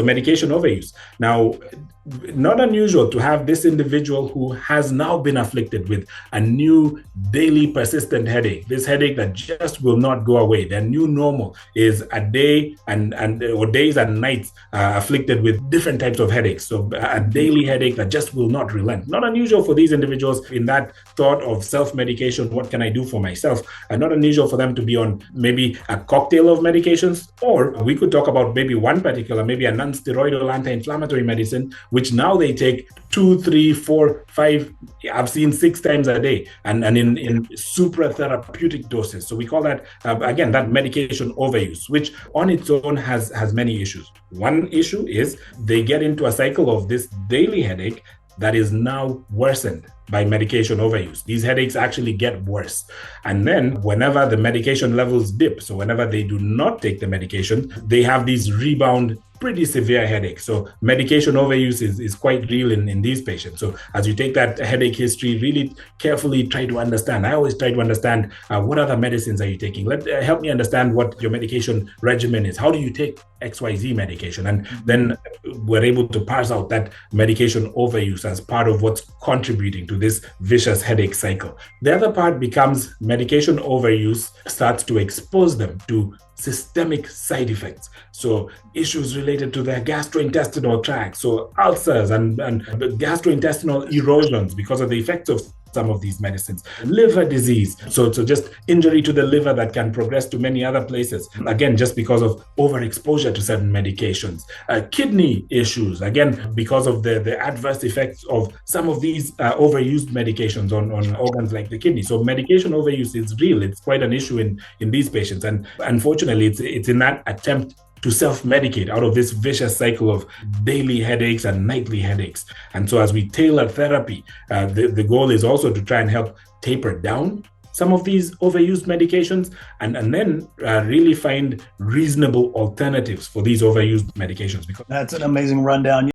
medication overuse. Now, not unusual to have this individual who has now been afflicted with a new daily persistent headache, this headache that just will not go away. Their new normal is a day or days and nights afflicted with different types of headaches. So a daily headache that just will not relent. Not unusual for these individuals in that thought of self-medication. What can I do for myself? Not unusual for them to be on maybe a cocktail of medications, or we could talk about maybe one particular, maybe a non-steroidal anti-inflammatory medicine, which now they take 2, 3, 4, 5, I've seen 6 times a day, and in super therapeutic doses. So we call that, again, that medication overuse, which on its own has many issues. One issue is they get into a cycle of this daily headache that is now worsened by medication overuse. These headaches actually get worse. And then whenever the medication levels dip, so whenever they do not take the medication, they have these rebound pretty severe headaches. So medication overuse is quite real in these patients. So as you take that headache history, really carefully try to understand. I always try to understand what other medicines are you taking? Help me understand what your medication regimen is. How do you take XYZ medication? And then we're able to parse out that medication overuse as part of what's contributing to this vicious headache cycle. The other part becomes medication overuse starts to expose them to systemic side effects. So issues related to their gastrointestinal tract, so ulcers and gastrointestinal erosions because of the effects of some of these medicines, liver disease, so just injury to the liver that can progress to many other places, again, just because of overexposure to certain medications, kidney issues, again, because of the adverse effects of some of these overused medications on organs like the kidney. So medication overuse is real. It's quite an issue in these patients. And unfortunately, it's in that attempt to self-medicate out of this vicious cycle of daily headaches and nightly headaches. And so as we tailor therapy, the goal is also to try and help taper down some of these overused medications and then really find reasonable alternatives for these overused medications. That's an amazing rundown.